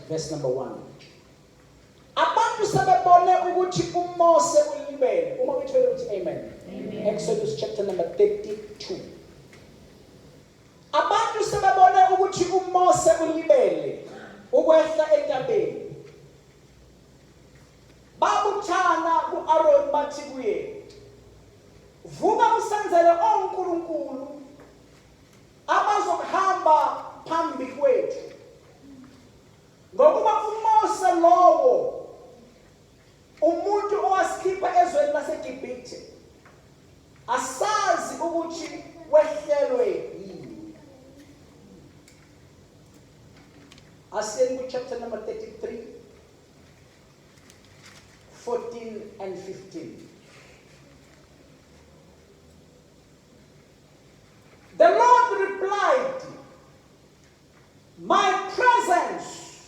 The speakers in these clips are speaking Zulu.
verse number 1. Abantu sebebone ukuthi uMose ulibele. Uma wethu uthi amen. Amen. Exodus chapter number 32. Abantu sebebone ukuthi uMose ulibele ukwehla entabeni. Babuthana kuAaron bathi kuye, vuka usenzele onkulunkulu abazohamba phambi kwethu. Ngokuba uMose lowo umuntu owasikhipha ezweni laseGibhithe asazi ukuthi wehlelwe yini. Asiyeni ku chapter number 33, 14 and 15. The Lord replied, my presence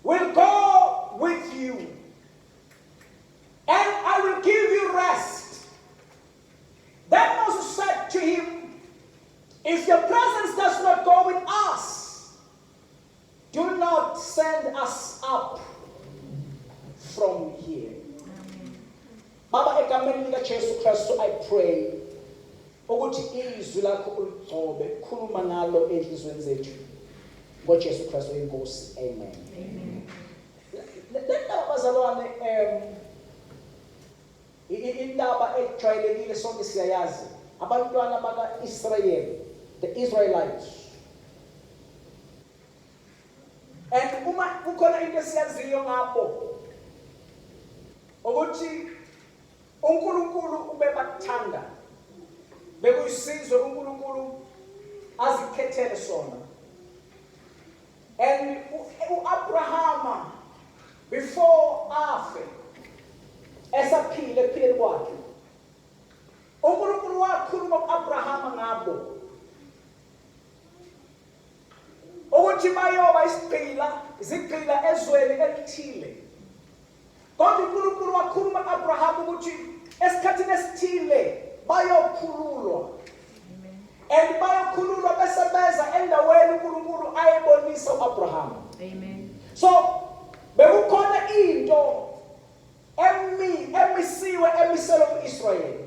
will go with you, and I will give you rest. Then Moses said to him, if your presence does not go with us, do not send us up from here. Baba, egameni lika Jesu Kristu, I pray ukuthi izwi lakho uligcobe, khuluma ngalo enhlizweni zethu. NgoJesu Kristu inkosi. Amen. Amen. Lendaba bazalwane, indaba ejwayelekile sonke siyayazi. Abantwana baka-Israyeli, the Israelites. And uma kukhona into esiyaziyo ngabo ukuthi uNkulunkulu ubebathanda, bekuyisizwe uNkulunkulu azikhethele sona. And uAbrahama, before afe esaphile ephileni kwakhe, uNkulunkulu wakhuluma kuAbrahama ngabo ukuthi bayoba izigqila ezweni elithile. Kodwa uNkulunkulu wakhuluma kuAbrahama ukuthi esikhathini esithile bayokhululwa. And bayokhululwa bese beza endaweni uNkulunkulu ayebonisa uAbrahama. Amen. So bekukhona into emisiwe emiselo kuIsrayeli.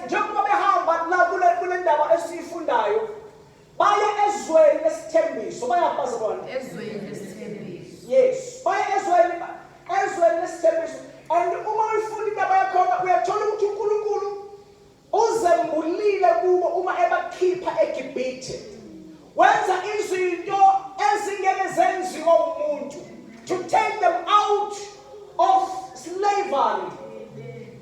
Njengoba behamba la kule ndaba esiyifundayo, baya ezweni lesithembiso, bayaphaza bona. Ezweni lesithembiso. Yes, baya ezweni lesithembiso. And uma uyifunda indaba yakhona uyathola ukuthi uNkulunkulu uzembulile kubo uma ebakhipha eGibhithe. Wenza izinto ezingeke zenziwe umuntu to take them out of slavery,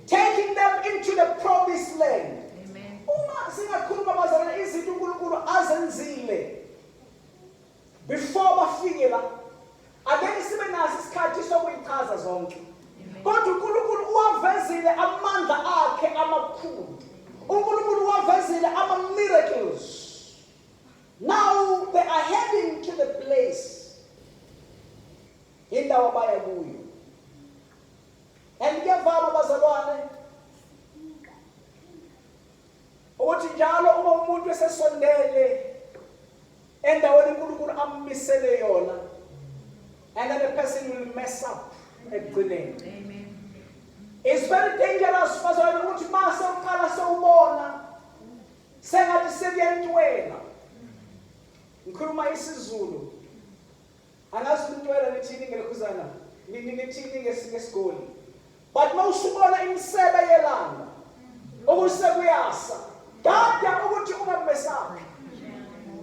taking them into the promised land. Amen. Uma singakhuluma bazalwane izinto uNkulunkulu azenzile before bafike la, angeke sibe naso isikhathi sokuyichaza zonke. Kodwa uNkulunkulu uwavezile amandla akhe amakhulu. uNkulunkulu wavezile ama-miracles. Now they are heading to the place indawo abaya kuyo. And kuyavama bazalwane ukuthi njalo uma umuntu esesondele endaweni uNkulunkulu ammisele yona, and then the person will mess up ekugcineni. Amen. It's very dangerous bazalwane ukuthi mase uqala sewubona sengathi sekuyentwela. Ngikhuluma isiZulu. Angazi intwela lithini ngelekhuzana. Nithini ngesigoli. But mawusubona imisebe yelanga okusekuyasa, dada ukuthi ungamesabi.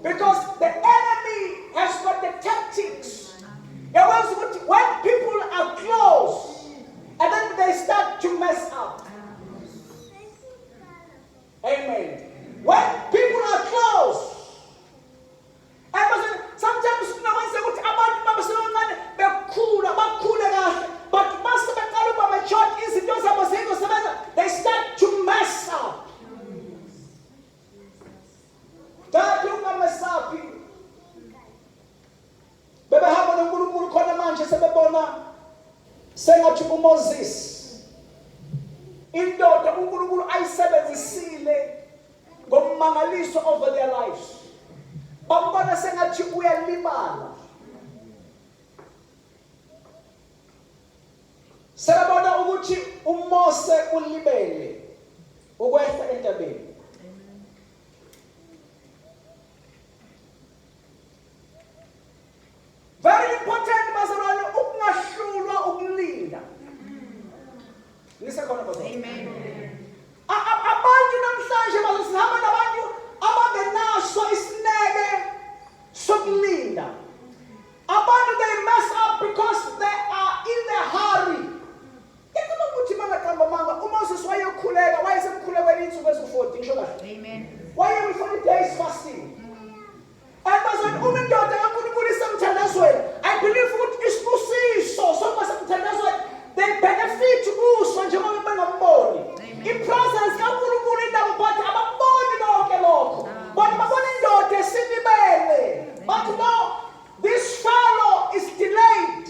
Because the enemy has got the tactics. When people are close and then they start to mess up. Amen. When people are close, and sometimes they start to mess up. Sengathi uMoses indoda uNkulunkulu ayisebenzisile ngomangaliso over their lives. Bambona sengathi uyalimala. Sabona ukuthi uMose ulibele ukwehla entabeni. Very important bazalwane ukungahlulwa ukulinda. Nisekhona bazalwane. Amen. Abantu namhlanje bazosihamba nabantu abangenaso isineke sokulinda. Abantu they mess up because they are in a hurry. Into ukuthi mangaqamba manga uMoses wayekhuleka wayesemkhulekweni insuku ezu-40 ngisho kahle. Amen. Waye with 40 days fasting. And bazalwane uma indoda kaNkulunkulu isemthandazweni I believe ukuthi isibusiso sokuba semthandazweni they benefit kuso njengoba bengamboni. I-presence kaNkulunkulu indawo but ababoni konke lokho. But babona indoda esinibele. But no, this fellow is delayed.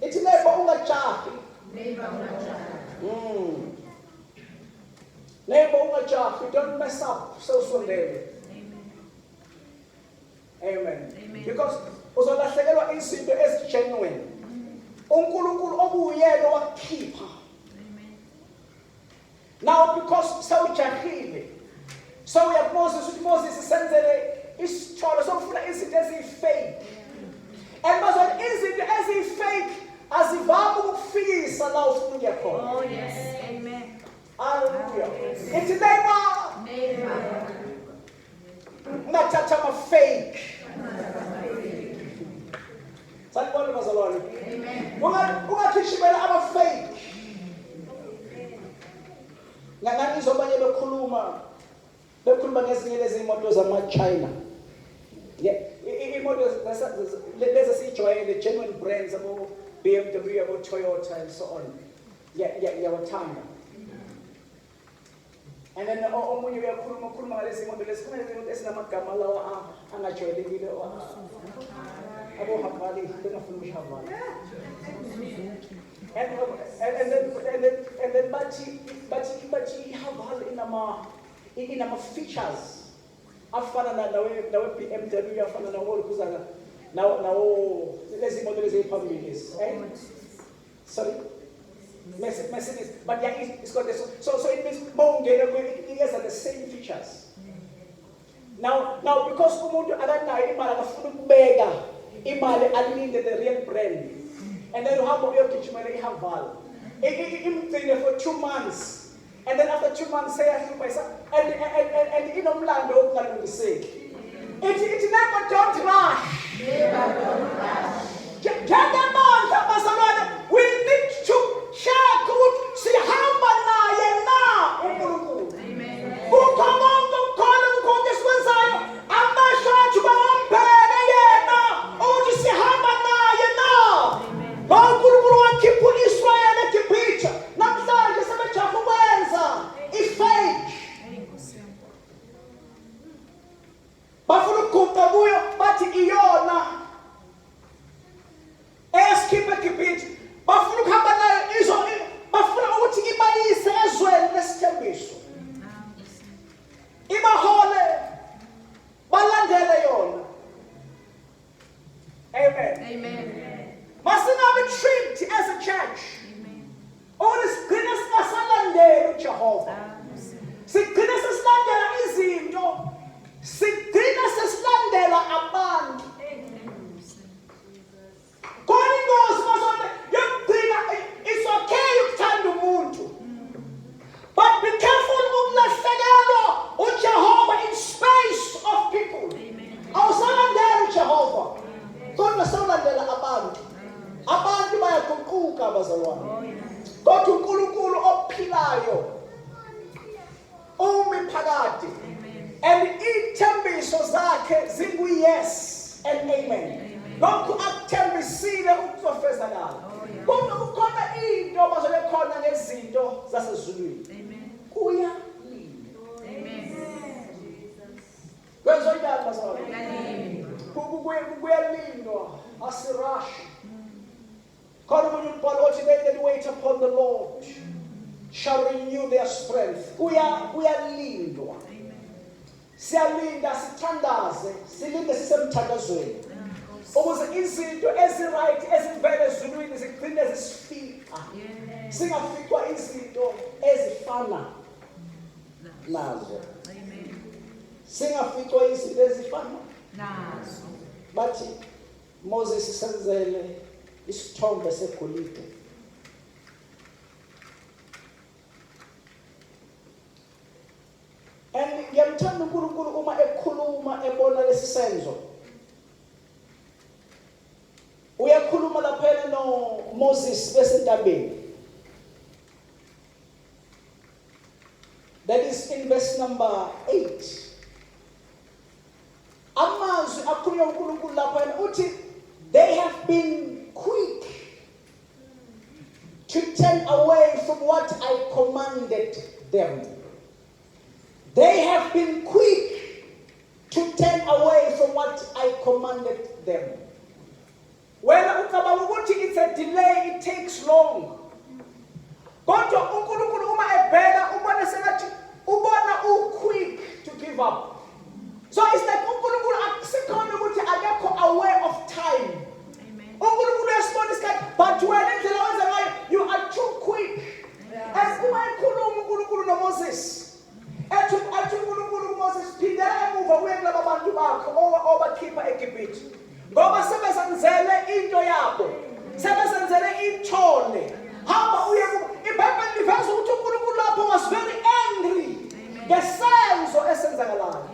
Ithi neighbor ungajahi. Neighbor ungajahi, don't mess up. Sewusondele. Amen. Amen. Because uzolahlekelwa izinto ezigenuine. uNkulunkulu obuyena wakukhipha. Now because sawujahile. So uyakuMoses ukuthi Moses senzele isithwalo sokufuna izinto ezifake. And bazalwane izinto ezifake azivami ukufikisa la ufuna ukuya khona. Oh yes. Amen. Hallelujah. It's neighbor. Ungathatha ama-fake. Sanibona bazalwane. Amen. Ungakhishimela ama-fake. Ngizobanye bekhuluma ngezinye lezi imoto zama-China. Imoto lezi siyijwayele genuine brands abo BMW, abo Toyota and so on. Yawathanda. And then omunye uyakhuluma ngalezi imoto lezi khona lezi imoto ezinamagama lawa angajwayelekile abo Havali bengafuna ukuHavali. And then bathi iHavali inama features afana nawe BMW afana nawo kuzana nawo lezi imoto lezi eziphambili sorry Mercedes, but yeah, it's got this. So it means it has the same features. Now because umuntu akanayo imali akafuna ukubeka imali alinde the real brand, and then uhamba uyogijimela iHavali imgcine for 2 months, and then after 2 months seyahlupha and inomlando okungalungiseki. It never don't rush. Njengamandla bazalwane, we need to check ukuthi sihamba naye na uNkulunkulu. Kukhona konke esikwenzayo amehlo ethu bawombheke yena ukuthi sihamba naye na. Lo uNkulunkulu wakhipha uIsrayeli eGibhithe namhlanje sebejaha ukwenza ifake. Bafuna ukugubha kuyo bathi iyona esikhipha eGibhithe. Bafuna ukuhamba nayo bafuna ukuthi ibayise ezweni lesithembiso. Ibahole balandele yona. Amen. Masingabe tricked as a church. Ukuthi sigcine singasalandeli uJehova. Sigcine sesilandela izinto. Sigcine sesilandela abantu. It's okay ukuthanda umuntu, but be careful ukulahlekelwa uJehova in space of people. Awusalandela uJehova kodwa sawulandela abantu bayaguquka bazalwane. Kodwa uNkulunkulu ophilayo umi phakade, and ithembiso zakhe zingu-yes and amen. Lokhu akuthembisile ukuzofezakala. Kodwa kukhona into bazalwane khona ngezinto zasezulwini. Kuyalinda. Kwenza njani bazalwane? Kuyalindwa, asirashi. Khona umunye umbhalo othi they that wait upon the Lord shall renew their strength. Kuyalindwa. Siyalinda sithandaze, silinde sisemthandazweni. Ukuze izinto eziright ezivela ezulwini zigcine zisifile. Singafikwa izinto ezifana nazo. Singafikwa izinto ezifana nazo. Bathi Moses senzele isithombe segolide. And ngiyamthanda uNkulunkulu uma ekhuluma ebona lesi senzo. Uyakhuluma lapha no Moses besentabeni. That is in verse number 8. Amazwi akhulunywa uNkulunkulu lapha uthi they have been quick to turn away from what I commanded them. They have been quick to turn away from what I commanded them. When it's a delay, it takes long. Kodwa uNkulunkulu uma ebheka ubona sengathi ubona quick to give up. So it's like uNkulunkulu akusikhona ukuthi akekho aware of time. uNkulunkulu uyasibona isikhathi, but wena indlela owenza ngayo you are too quick. As uma ekhuluma uNkulunkulu noMoses. Ethi uNkulunkulu Moses phindela emuva uye kulabo bantu bakho obakhipha eGibhithe. Ngoba sebezenzele into yabo. Sebezenzele ithole. Hamba uye iBhayibheli liveza ukuthi uNkulunkulu lapho was very angry. Ngesenzo esenzakalayo.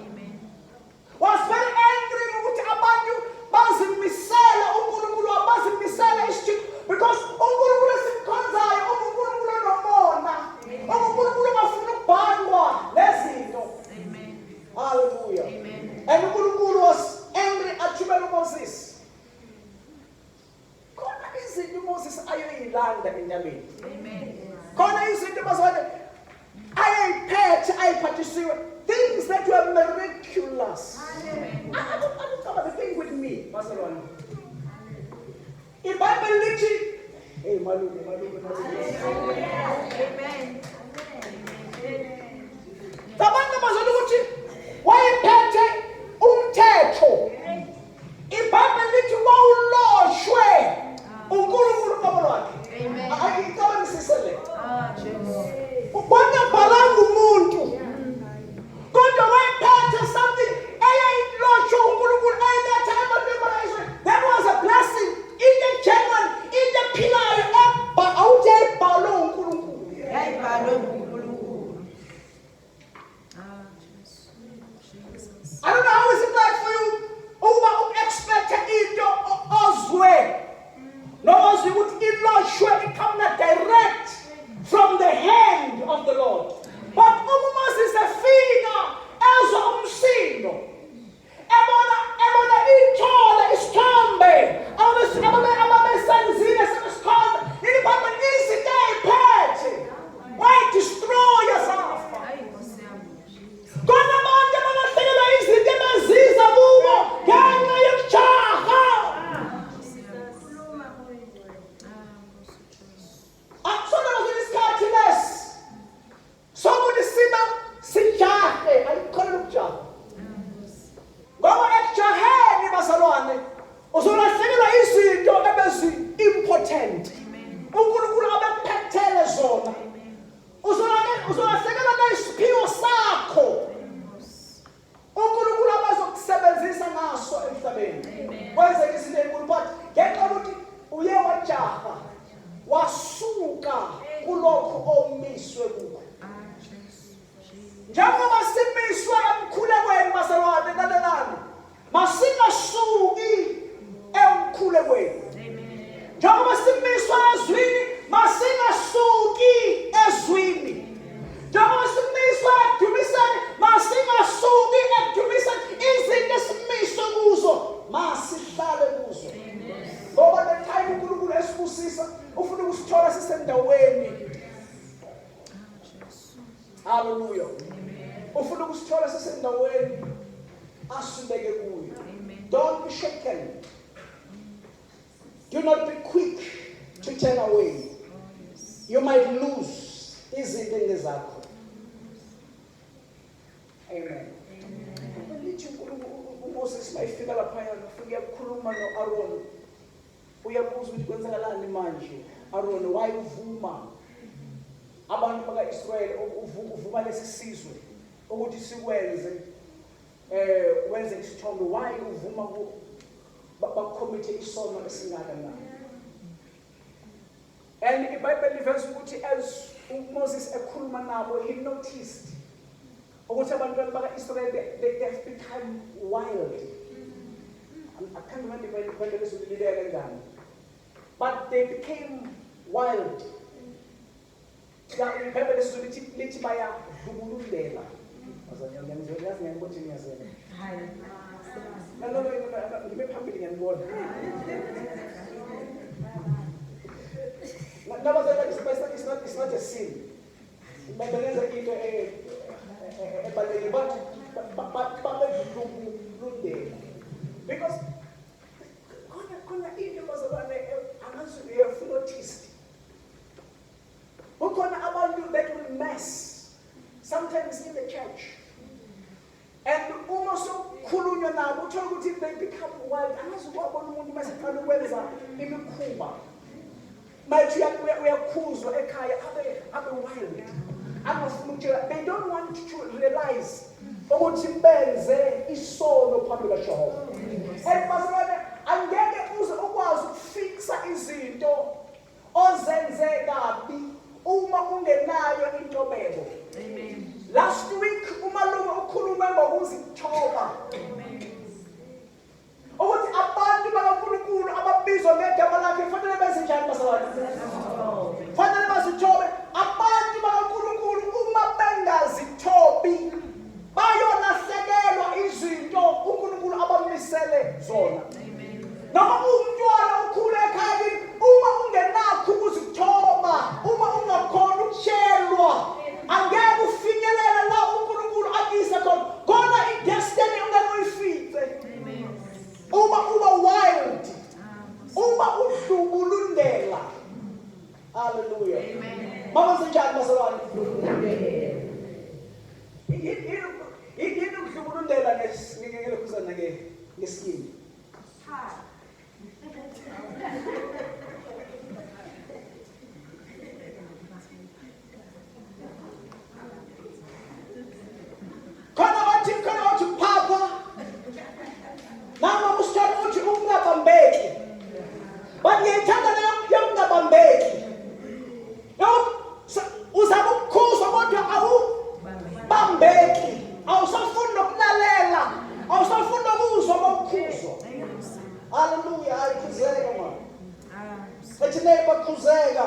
Was very angry ukuthi abantu bazimisela uNkulunkulu bazimisela isithixo because uNkulunkulu esimkhonzayo uNkulunkulu nomona. uNkulunkulu bafuna ukubhalwa lezinto. Amen. Hallelujah. Amen. And uNkulunkulu was angry at Moses. Khona izinto Moses ayoyilanda entabeni. Amen. Khona izinto bazwane ayiphethe ayiphathisiwe. Things that were miraculous. Amen. I don't cover the thing with me, Pastor Ron. In Bible lithi, hey malume. Amen. Abantu bazwana ukuthi wayiphethe umthetho. iBhayibheli lithi wawuloshwe uNkulunkulu uqobo lwakhe. Amen. Ayicabasisele. Ubona bhalanga umuntu. Kodwa wayiphethe something eyayiloshwe uNkulunkulu eyaletha ebantwini. That was a blessing. Into genuine, into philayo awujayibhalwe uNkulunkulu. Yayibhalwe uNkulunkulu. I don't know how is it like for you. Expect into ozwe. No ozwe ukuthi iloshwe ikhona direct from the hand of the Lord. But Moses efika ezwa umsindo. Ebona ithole isithombe. Ababesenzile sebesikhona. iBhayibheli izinto eyiphethe. Why destroy yourself? Kodwa abantu abalahlekelwa izinto ebeziza kubo ngenxa yokujaha. Akusona isikhathi lesi sokuthi sijahe ayikholelwa ukujaha. Ngoba ekujaheni bazalwane uzolahlekelwa izinto ebezi-important. uNkulunkulu abekuphethele zona. Uzolahlekelwa ngesiphiwo sakho. uNkulunkulu abazokusebenzisa ngaso emhlabeni. Kwenzeka izinto ezinkulu but ngenxa yokuthi uye wajaha wasuka kulokho omiswe kukho. Njengoba simiswe emkhulekweni bazalwane lalelani. Masingasuki emkhulekweni. Njengoba simiswe ezwini masingasuki ezwini. Njengoba simiswe ekudumiseni masingasuki ekudumiseni. Izinto esimiswe kuzo masihlale kuzo. Ngoba the time uNkulunkulu esibusisa ufuna ukusithola sisendaweni. Hallelujah. Ufuna ukusithola sisendaweni asibeke kuyo. Don't be shaken. Do not be quick to turn away. You might lose izinto ngezakho. Amen. Lithi uMoses mayifika lapha ufike ukukhuluma noAaron. Uyabuza ukuthi kwenzakalani manje? Aaron, why uvuma abantu baka-Israyeli uvuma lesi sizwe ukuthi sikwenze wenze isithombe? Why uvuma bakhomithe isono esingakanani? And iBhayibheli liveza ukuthi as Moses ekhuluma nabo, he noticed ukuthi abantu baka-Israyeli they have become wild. I can't remember when this was kanjani, but they became wild. iBhayibheli lithi bayadlubulundela. Yazi ngiyabona ngiyazela. No, ngibe phambili ngiyabona. It's not a sin. Benza into ebalulekile, but babedlubulundela. Because khona into bazabane angazi you have noticed. Ukhona abantu that will mess sometimes in the church. And uma sokhulunywa nabo uthola ukuthi they become wild. Angazi ubabona umuntu maseqala ukwenza imikhuba. Manje uyakhuzwa ekhaya abe wild. Angafuna ukutshela, they don't want to realize ukuthi benze isono phambi kaJehova. And bazalwane angeke uze ukwazi ukufixa izinto ozenze kabi uma ungenayo intobeko. Amen. Last week umalume ukhuluma ngokuzithoba. Ukuthi abantu bakaNkulunkulu ababizwa ngegama lakhe kufanele benze njani bazalwane? Kufanele bazithobe. Abantu bakaNkulunkulu uma bengazithobi bayolahlekelwa izinto uNkulunkulu abamisele zona. Noma umntwana ukhule ekhaya, uma ungenakho ukuzithoba, uma ungakhona ukutshelwa, angeke ufinyelele la uNkulunkulu akise khona. Khona idestiny ungeke uyifice. Uma uba wild, uma udlubulundela. Hallelujah. Amen. Mama sinjani bazalwane? Yini ukudlubulundela ngelokhuzana ngesikini? Khona wathi papa. Nama usithola ukuthi ungabambeki. But ngiyithanda leyo ungabambeki. Uzama ukukhuzwa kodwa awubambeki. Awusafuni nokulalela. Awusafuni ukuzwa ukukhuzwa. Hallelujah. Ayikuzeka man. Ethi neighbor khuzeka.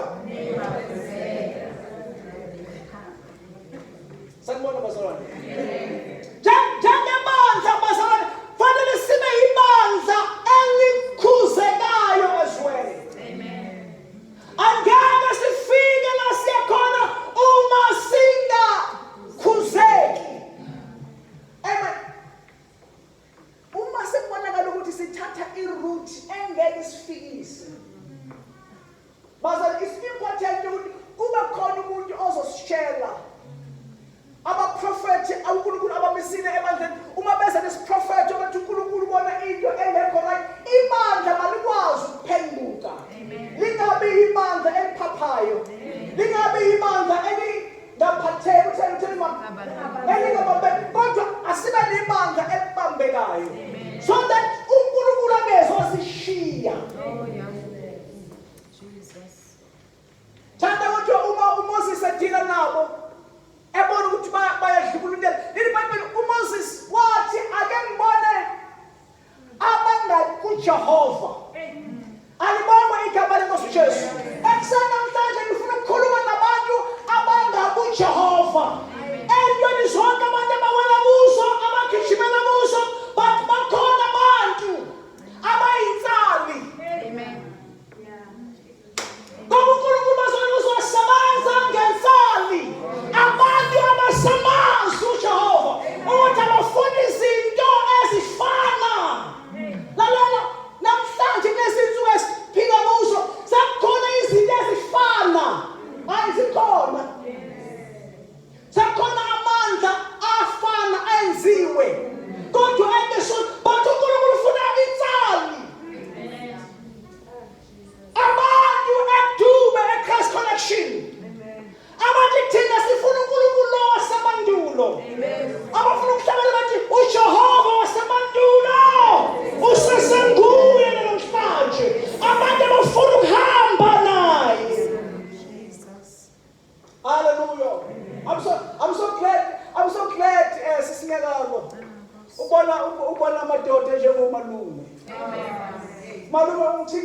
Sanibona bazalwane. Njengebandla bazalwane, fanele sibe ibandla elikhuzekayo ezweni. Amen. Angeke sifike la siyakhona uma singakhuzeki. Amen. Uma sekubonakala ukuthi sithatha iroute engeke isifikise. Bazalwane, it's important ukuthi kube khona umuntu ozositshela. Abaprofethi uNkulunkulu abamisile ebandleni uma beza nesiprofethi ukuthi uNkulunkulu ubona into engekho right, ibandla malikwazi ukuphenduka. Lingabi ibandla eliphaphayo, lingabi ibandla elingaphatheki utheni elingabambeki, kodwa asibe nebandla elibambekayo, so that uNkulunkulu angezosishiya. Jesus. Thanda ukuthi uma uMoses edila nabo ebona ukuthi bayadlubulundela. iBhayibheli uMoses wathi ake ngibone abangathi kuJehova. Alibonga igama leNkosi Jesu. Ekuseni namhlanje ngifuna ukukhuluma nabantu abangathi kuJehova. Entweni zonke abantu abawela kuzo, abagijimela kuzo, but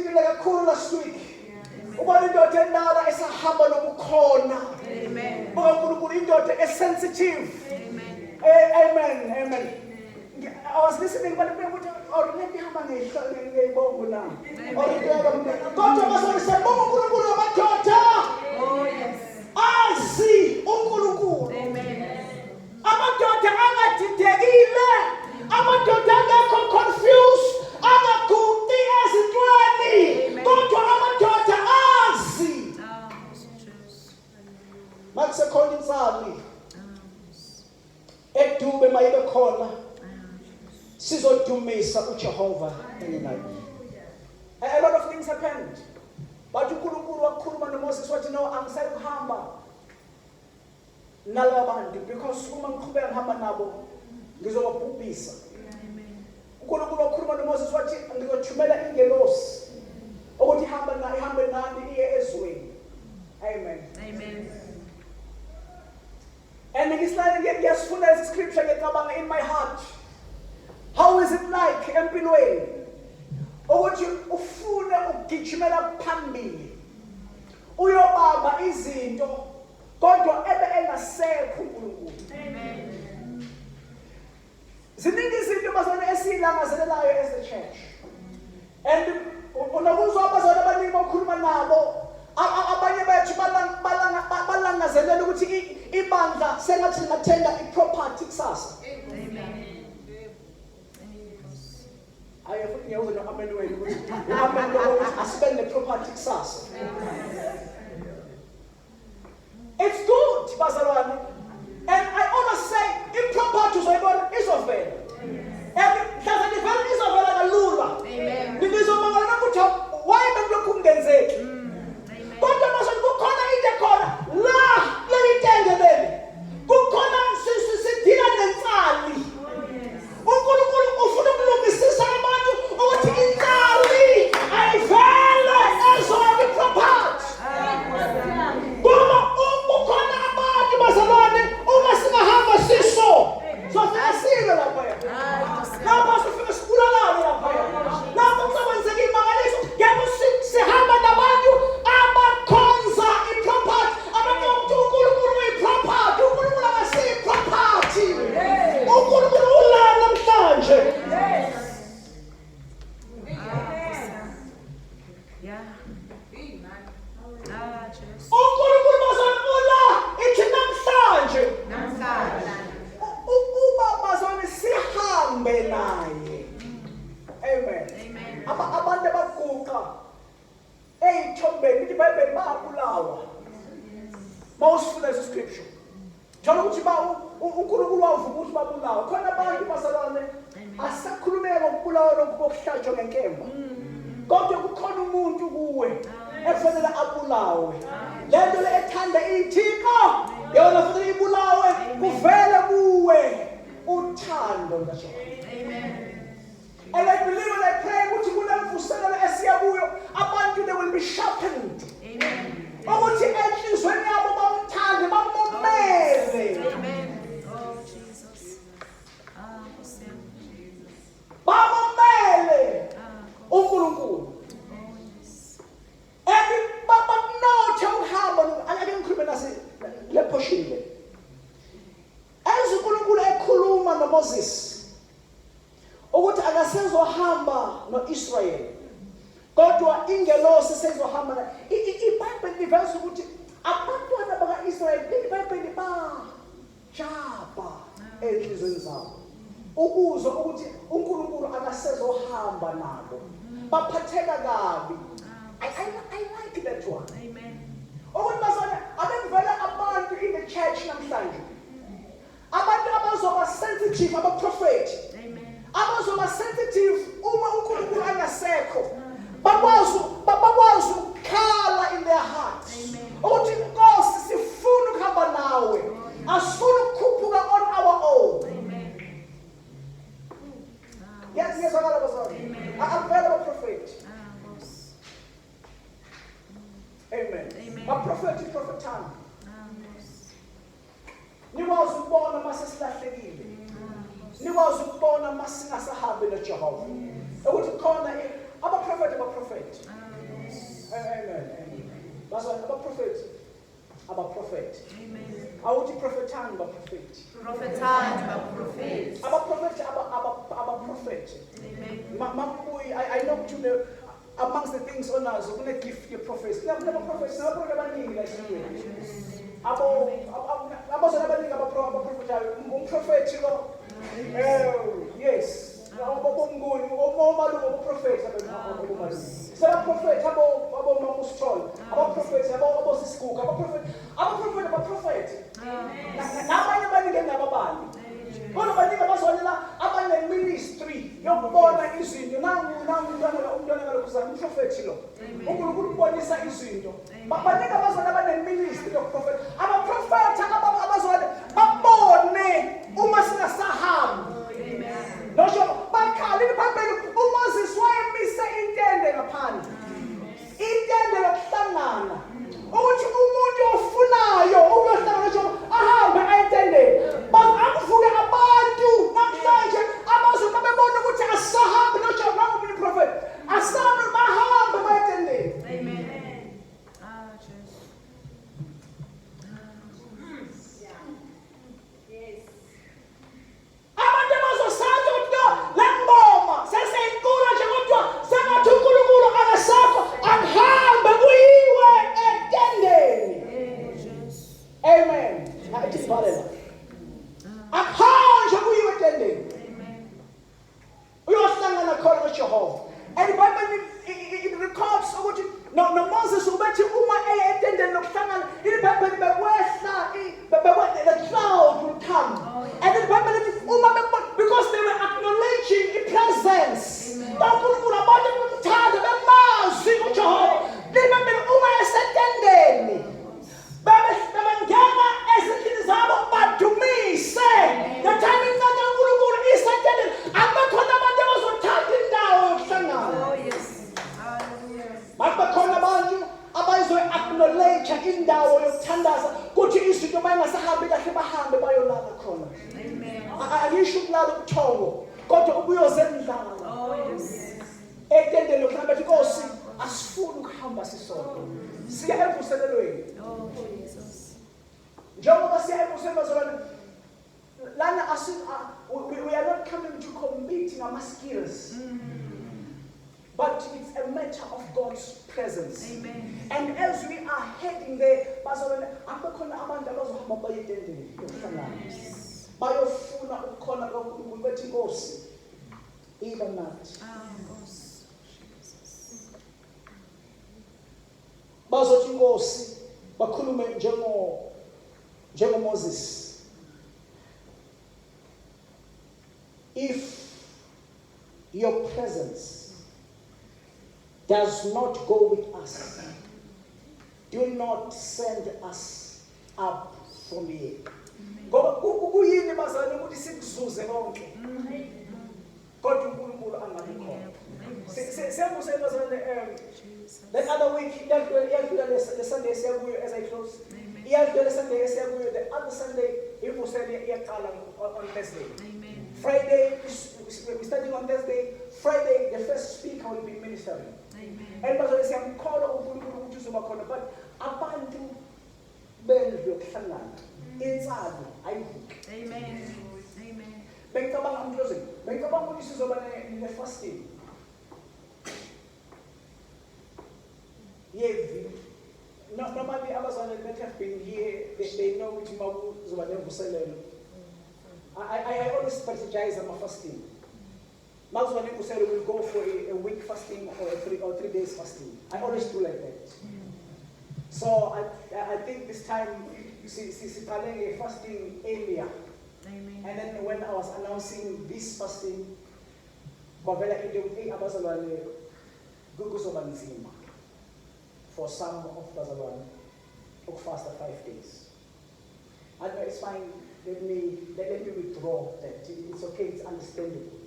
siyibile kakhulu last week. Ubona indoda endala esahamba nobukhona. Amen. Buka uNkulunkulu indoda esensitive. Amen. Amen. Amen. I was listening, but already hamba ngeyibongo na. Kodwa basebenzisa uNkulunkulu amadoda. Oh, yes. Azi uNkulunkulu. Amen. Amadoda angadidekile. Amadoda angekho confused. Angaguqi ezintweni. Kodwa amadoda azi. Makusekhona insali. Edube mayibe khona. Sizodumisa uJehova in life. A lot of things happened. But uNkulunkulu wakhuluma noMoses wathi no, angisayi kuhamba nalabo bantu because uma ngiqhubeka ngihamba nabo ngizobabhubhisa. uNkulunkulu wakhuluma noMoses wathi ngizothumela ingelosi ukuthi ihambe nani iye ezweni. Amen. Amen. And ngiyasifunda lesi scripture ngicabanga in my heart. How is it like empilweni? Ukuthi ufune ukugijimela phambili. Uyobamba izinto kodwa engasekho uNkulunkulu. Amen. Ziningi izinto bazona esilangazelelayo as the church. And unokuzwa abazona abaningi bakhuluma nabo. Abanye bethu balangazelela ukuthi ibandla sengathi lingathenga iproperty kusasa. Amen. Hayi futhi ngiyawuza nohameni wenu ukuthi uhameni lokuthi asibe neproperty kusasa. It's good, bazalwane. And I always say improperty uzoyibona izovela. And hlaza livela izovela kalula. Amen. Ngizomangala ukuthi why bekulokhu kungenzeki. Kodwa mase kukhona into khona la lelitenge leli. Kukhona sidila nensali. uNkulunkulu ufuna ukulungisisa abantu ukuthi insali ayivele ezobe property. Ngoba ukhona abantu bazalwane uma singahamba siso. Sofika sile lapha. Lapha sofika sibulalane lapha. Lapha kuzokwenzeka imangaliso. Yebo sihamba nabantu abakhonza iproperty. Abantu uNkulunkulu uyiproperty. uNkulunkulu akasiyi property. uNkulunkulu ulana namhlanje. Yeah. uNkulunkulu bazalula ithi namhlanje. Uba bazalwane sihambe naye. Amen. Amen. Abantu abaguqa eyithombeni iBhayibheli bayabulawa. Mawusifuna lesi scripture. Njalo ukuthi uNkulunkulu wavuka ukuthi babulawa. Khona abantu bazalwane asakhulumeka ngokubulawa lokuhlatshwa ngenkemba. Kodwa kukhona umuntu kuwe efanele abulawe. Lento le ethanda ithiko yona futhi ibulawe kuvele kuwe uthando kaJehova. Amen. And I believe and I pray ukuthi kunemvuselelo esiya kuyo abantu they will be sharpened. Amen. Ukuthi enhlizweni yabo bamthande bamomele. Amen. Oh, Jesus. Jesus. Bamomele uNkulunkulu. Oh, yes. And bakunothe ukuhamba ake ngikhulume nasi le portion le. As uNkulunkulu ekhuluma noMoses ukuthi akasezohamba noIsrael kodwa ingelosi sezohamba na iBhayibheli liveza ukuthi abantwana bakaIsrael iBhayibheli bajaba enhlizweni zabo ukuzwa ukuthi uNkulunkulu akasezohamba nabo baphatheka kabi. I like that one. Amen. Ukuthi bazana abevela abantu in the church namhlanje abantu abazoba sensitive abaprofeti. Amen. Abazoba sensitive uma uNkulunkulu angasekho bakwazi ukukhala in their hearts. Ukuthi Nkosi sifuna ukuhamba nawe asifuna ukukhuphuka on our own. Amen. Yes akala bazalwane avela abaprofeti. Amen. Abaprofethana nikwazi ukubona mase silahlekile. Nikwazi ukubona mase singasahambi noJehova. Ukuthi khona abaprofeti prophet. Amen. That's why I'm a prophet. Amen. I want to prophetani prophet. Prophesy about prophets. I'm a prophet. I'm a prophet. Amen. I know to the amongst the things on us, we're going to give you prophets. Never prophets. Never prophet like you. I'm a prophet. You know. Yes. I'm a prophet. So I'm a prophet. I'm a prophet. I'm a school. I'm a prophet. Kodwa baningi abazwanela abane-ministry yokubona izinto umntwana ngalokuzana umprofethi lo uNkulunkulu ukubonisa izinto baningi abazwanela abane-ministry yokuprofetha abaprofetha abazwane babone uma singasahambi nosho bakhalile phambili uMoses wayemise intende ngaphandle intende yokuhlangana ukuthi umuntu ofunayo ukuyohlangana nosho ahambe ayentendeni akuvuke abantu namhlanje abazobe babona ukuthi asahambe nosho nangomunye prophet asahambe bahambe bayentendeni. Amen. Abantu abazosatha ukuthi no le ngoma seseyinkulu nje kodwa sengathi uNkulunkulu akasakho akuhambe kuyiwe entendeni. Amen. Ayithibalela. Akuhanjwe kuyiwe entendeni. Uyohlangana khona noJehova. And the Bible it records ukuthi no Moses ubethi uma eya entendeni lokuhlangana iBhayibheli bekwehla the cloud will come. And the Bible because they were acknowledging the presence. uNkulunkulu abantu bemthanda bemazi uJehova. Libhayibheli uma esetendeni bebengena ezindlini zabo badumise. The time incane uNkulunkulu isetendeni abakhona abantu abazothanda indawo yokuhlangana. Oh yes. Hallelujah. Bakhona abantu abazoacknowledge indawo yokuthandaza ukuthi izinto bayingasahambi kahle bahambe bayolala khona. Amen. Ayisho ukulala ubuthongo kodwa ubuyozendlala. Oh yes. Etendeni lokuhamba inkosi asifuni ukuhamba sisodwa. Siya evuselelweni. Oh Jesus. Njengoba siya evuselelweni lana we are not coming to compete ngama-skills. But it's a matter of God's presence. Amen. And as we are heading there, abakhona abantu abazohamba bayetendeni yokuhlangana. Bayofuna ukukhona kaNkulunkulu bethi inkosi iba nathi. Jesus. Bazothi inkosi bakhulume njengoMoses. If your presence does not go with us, do not send us up from here. Ngoba kuyini bazalwane ukuthi sikuzuze konke. Kodwa uNkulunkulu angabi khona. Siyabusela bazalwane that other week the Sunday siyakuyo as I close. The Sunday siyakuyo the other Sunday ivusele iyaqala on Thursday. Amen. Friday we're starting on Thursday. Friday the first speaker will be ministering. Amen. And bazalwane siyamkholwa uNkulunkulu ukuthi uzoba khona but abantu bendlu yokuhlangana insalo ayivuke. Amen. Amen. Bengicabanga umclosing. Bengicabanga ukuthi sizoba ne-fasting. Yevi. Normally abazalwane that have been here, they know ukuthi makuzoba nemvuselelo. I always strategize on my fasting. Makuzoba nemvuselelo will go for a week fasting or 3 days fasting. I always do like that. So I think this time siqale fasting earlier. Amen. And then when I was announcing this fasting, kwavela into ukuthi abazalwane kuzoba nzima for some of bazalwane ukufasta 5 days. I know it's fine. Let me withdraw that. It's okay. It's understandable.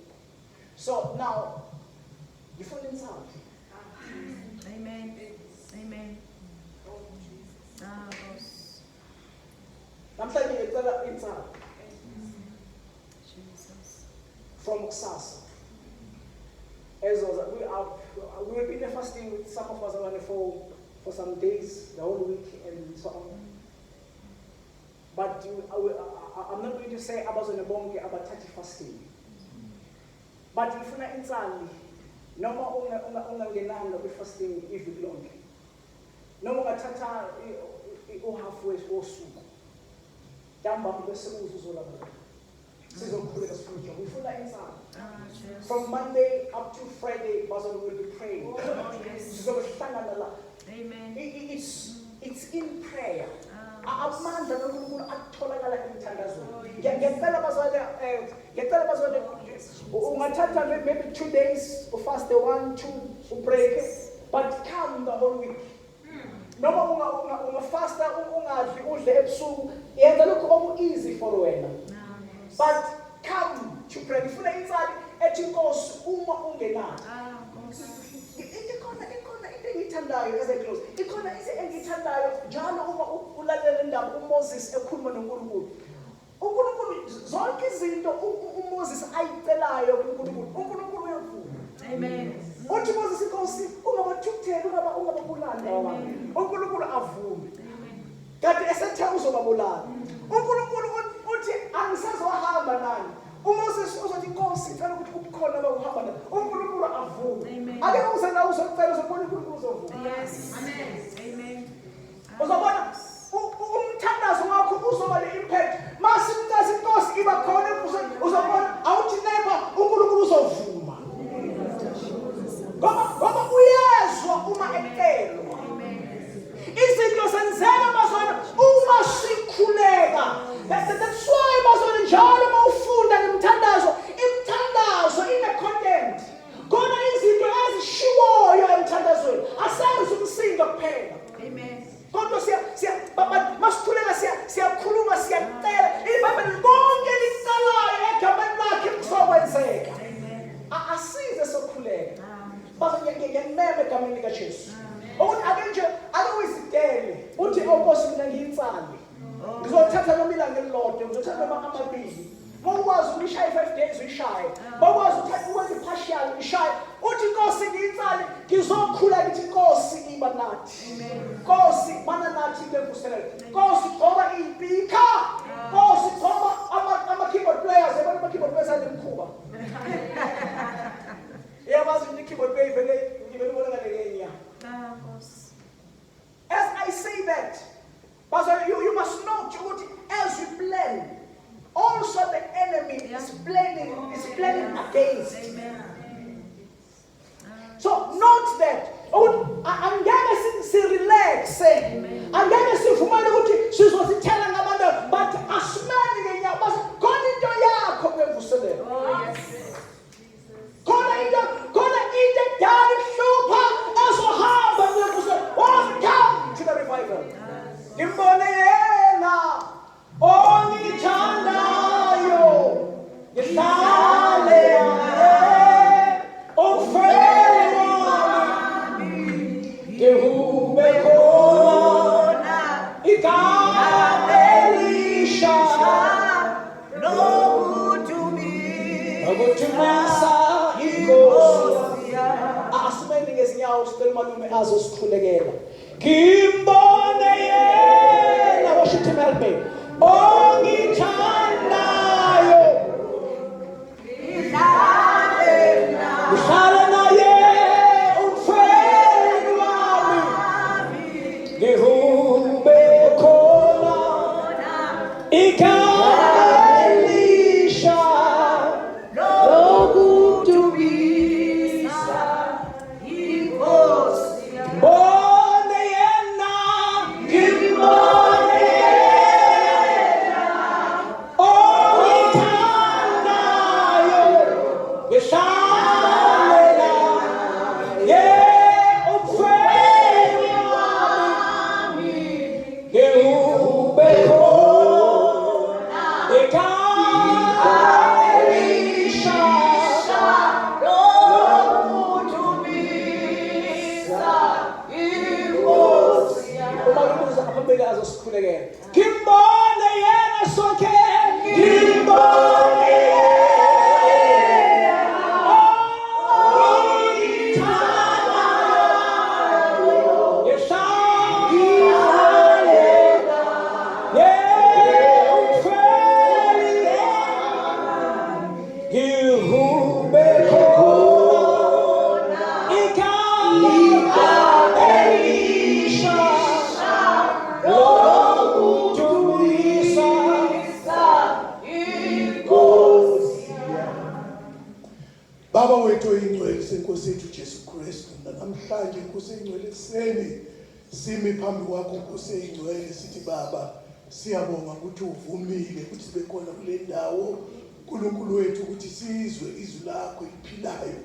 So now, you fall inside. Amen. Amen. Boss. Namhlanje ngicela inside Jesus. from kusasa. As we we've been fasting with some of us for some days, the whole week, and so on. But I'm not going to say abazona bonke abathatha fasting. But ifuna insali noma ungangenanga kwi-fasting iviki lonke. Noma ungathatha halfway wosuku. Damba bese uzolala. Sizokhuleka spiritual. Ifuna insali. From Monday up to Friday, bazona will be praying. Sizohlangana la. Amen. It's in prayer. Amandla noNkulunkulu atholakala emthandazweni. Ngiyacela bazalwane ungathatha maybe 2 days ufast 1 2 ubreak, but come the whole week. Noma ungafasta ungadli udle ebusuku, yenza lokho oku easy for wena. But come to pray. Ifuna insali ethi Nkosi uma ungenalo. Ikhona into engiyithandayo as I close. Ikhona into engiyithandayo njalo uma ulalela indaba uMoses ekhuluma noNkulunkulu. uNkulunkulu zonke izinto uMoses ayicelayo uNkulunkulu uyavuma. Amen. Uthi Moses Nkosi ungabathukutheli ungababulali abantu. uNkulunkulu avume. Kanti esethe uzobabulala. uNkulunkulu uthi angisazohamba nani. uMoses uzothi Nkosi cela ukuthi ukukhona bawuhamba nani. uNkulunkulu avume. Ake uzena uzocela uzobona uNkulunkulu uzovuma. Yes. Amen. Amen. Uzobona umthandazo wakho uzoba le-impact. Masimcaza Inkosi iba khona uzobona awuthi never uNkulunkulu uzovuma. Ngoba uyezwa uma ecelwa. Izinto zenzeka bazona uma sikhuleka. That's why bazona njalo mawufunda ngemthandazo, imthandazo ine-content. Khona izinto ezishiwoyo emthandazweni. Asenze umsindo kuphela. Amen. Kodwa masikhuleka siyakhuluma siyacela. iBhayibheli lonke licalayo egameni lakhe kuzokwenzeka. Asize sokhuleka. Bazona ngiyameme egameni likaJesu. Ukuthi ake nje uzidele uthi Nkosi mina ngiyitsali. Ngizothatha noma ilanga elilodwa, ngizothatha noma amabili. Mawukwazi ukuyishaya 5 days uyishaye. Mawukwazi ukwenza partial uyishaye. Uthi Nkosi ngiyitsali, ngizokhula ngithi Nkosi iba nathi. Nkosi mana nathi bevuselele. Nkosi ngoba ipika. Nkosi ngoba ama-keyboard players, ama-keyboard players anemkhuba. Yabazi i-keyboard player ivele ubona ngaleya. As I say that, Pastor, you must know as you plan, also the enemy is planning against. Amen. So note that. Angeke si-relaxe. Angeke sivumele ukuthi sizozithela ngabantu, but asimele ngenyama base khona into yakho bevuselele. Oh yes. Khona into edala ihlupha ezohamba bevuselele. Welcome to the revival. Ngimbone yena ongithandayo ngihlale naye umfelo wami ngihube khona igama elisha nokuthumisa inkosi. Asimele ngezinyawo sicela malume azosikhulekela. Ngimbone yena worship him, help me. Ongithandayo ngihlale naye umfelo wami ngihube khona igama elisha lokuthumisa inkosi. Ngimbone yena sonke, ngimbone yena ongithandayo namhlanje Nkosi engcwele ekuseni simi phambi kwakho Nkosi engcwele sithi Baba siyabonga ukuthi uvumile ukuthi sibe khona kule ndawo uNkulunkulu wethu ukuthi sizwe izwi lakho eliphilayo.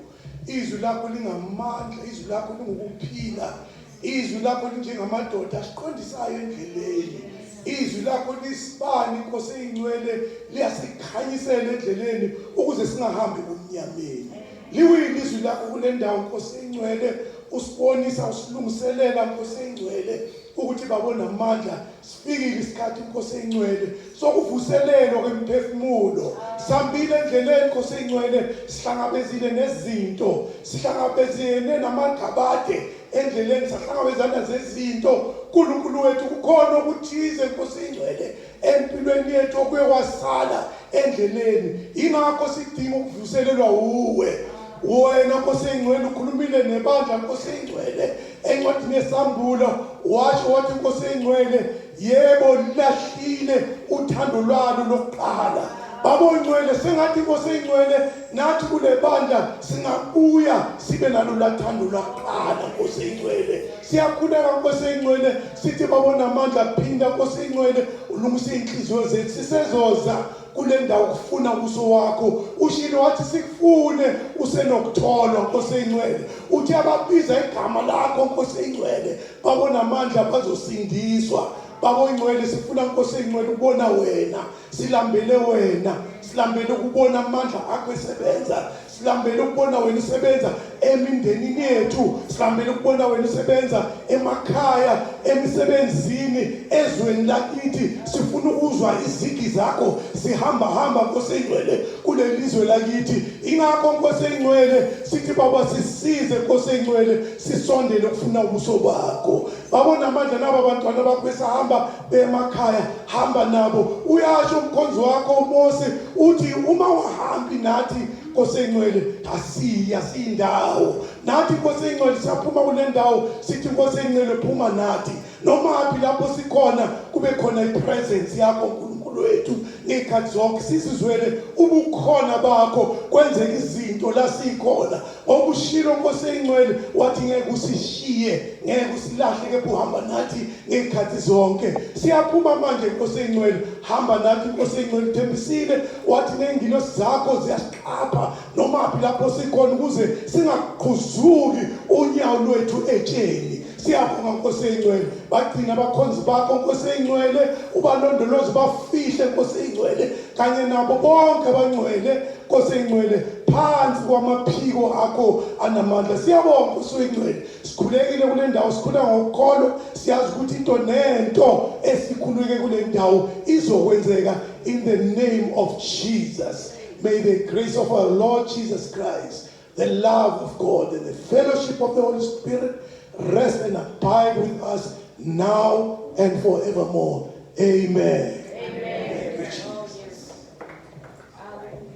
Izwi lakho lingamandla, izwi lakho lingukuphila, izwi lakho linjengamadoda asiqondisayo endleleni. Izwi lakho lisibani Nkosi engcwele liyasikhanyisela endleleni ukuze singahambi kumnyameni. Liwile izwi lakho kule ndawo Nkosi engcwele usibonisa usilungiselela Nkosi engcwele ukuthi babona amandla sifikile isikhathi Nkosi engcwele sokuvuselelwa kwemphefumulo. Sambile endleleni Nkosi engcwele sihlangabezile nezinto, sihlangabezene namagabade endleleni, sahlangabezana zezinto. uNkulunkulu wethu kukhona ukuthize Nkosi engcwele empilweni yethu okuye kwasala endleleni. Ingakho sidinga ukuvuselelwa uwe. Wena Nkosi engcwele ukhulumile nebandla Nkosi engcwele encwadini yesambulo washo wathi Nkosi engcwele yebo lilahlile uthando lwalo lokuqala. Baba ongcwele sengathi Nkosi engcwele nathi kule bandla singabuya sibe nalo lathando lwaqala Nkosi engcwele. Siyakhuleka Nkosi engcwele sithi babona amandla phinda Nkosi engcwele ulungise inhliziyo zethu sisezoza kule ndawo kufuna ubuso wakho. Ushilo wathi sikufune usenokutholwa Nkosi engcwele. Uthi ababiza igama lakho Nkosi engcwele babona amandla bazosindiswa. Baba ongcwele sifuna Nkosi engcwele ukubona wena, silambele wena, silambele ukubona amandla akho esebenza, silambele ukubona wena usebenza emindenini yethu, silambele ukubona wena usebenza emakhaya, emisebenzini, ezweni lakithi. Sifuna ukuzwa izigi zakho sihamba Nkosi engcwele kule lizwe lakithi. Ingakho Nkosi engcwele sithi Baba sisize Nkosi engcwele sisondele ukufuna ubuso bakho. Babona amandla nabo abantwana bakho besahamba bemakhaya, hamba nabo. Uyasho umkhonzi wakho uMose uthi uma wahambi nathi Nkosi engcwele asiya sindawo nathi Nkosi engcwele siyaphuma kule ndawo sithi Nkosi engcwele phuma nathi noma aphi lapho sikhona kube khona ipresence yakho uNkulunkulu wethu ngekhathi zonke sisizwele ubukhona bakho kwenzeka izinto la sikhona. Okushilo Nkosi engcwele wathi ngeke usishiye, ngeke usilahle buhamba nathi ngekhathi zonke. Siyaphuma manje Nkosi engcwele, hamba nathi Nkosi engcwele. Thembisile wathi nengilosi zakho ziyasiqapha noma aphi lapho sikhona ukuze singaqhuzuki unyawo lwethu etsheni. Siyabonga Nkosi engcwele, bagcina abakhonzi bakho Nkosi engcwele, ubalondoloze bafihle Nkosi engcwele kanye nabo bonke abangcwele Nkosi engcwele phansi kwamaphiko akho anamandla. Siyabonga Nkosi engcwele, sikhulekile kule ndawo, sikhula ngokholo, siyazi ukuthi into nento esikhuleke kule ndawo izokwenzeka in the name of Jesus. May the grace of our Lord Jesus Christ, the love of God and the fellowship of the Holy Spirit rest and abide with us now and forevermore. Amen. Amen.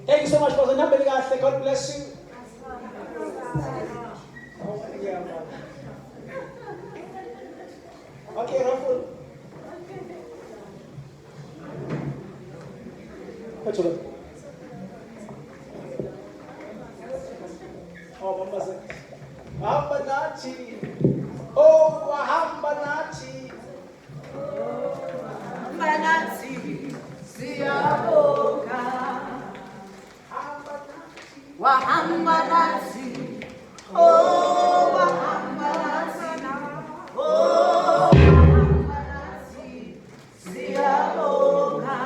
Thank you so much, Pastor Nambeli. God bless you. Okay, Raful. What's up? Oh, Mama said, hamba nathi. Oh, hamba nathi. Hamba nathi, siyabonga. Wahamba nathi, oh, wahamba nathi, oh, wahamba nathi, siyabonga.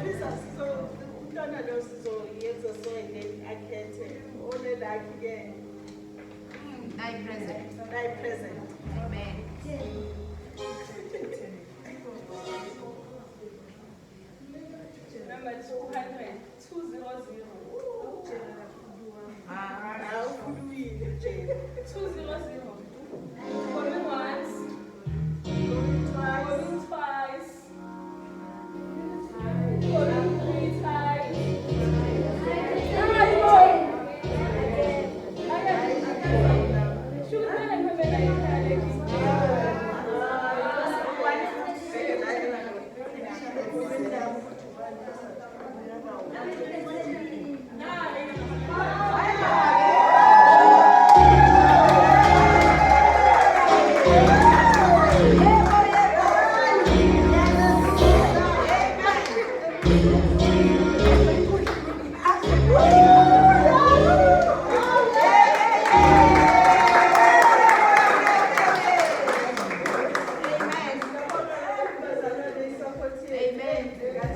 Lisa, so umntwana lo sizoyenza so and then akhethe onelakhi ke Thy present. nayi present. Amen. Number 200, 200. Awufulumile Jane. 200. Going once, Going twice. going twice, going 3 times. Amen.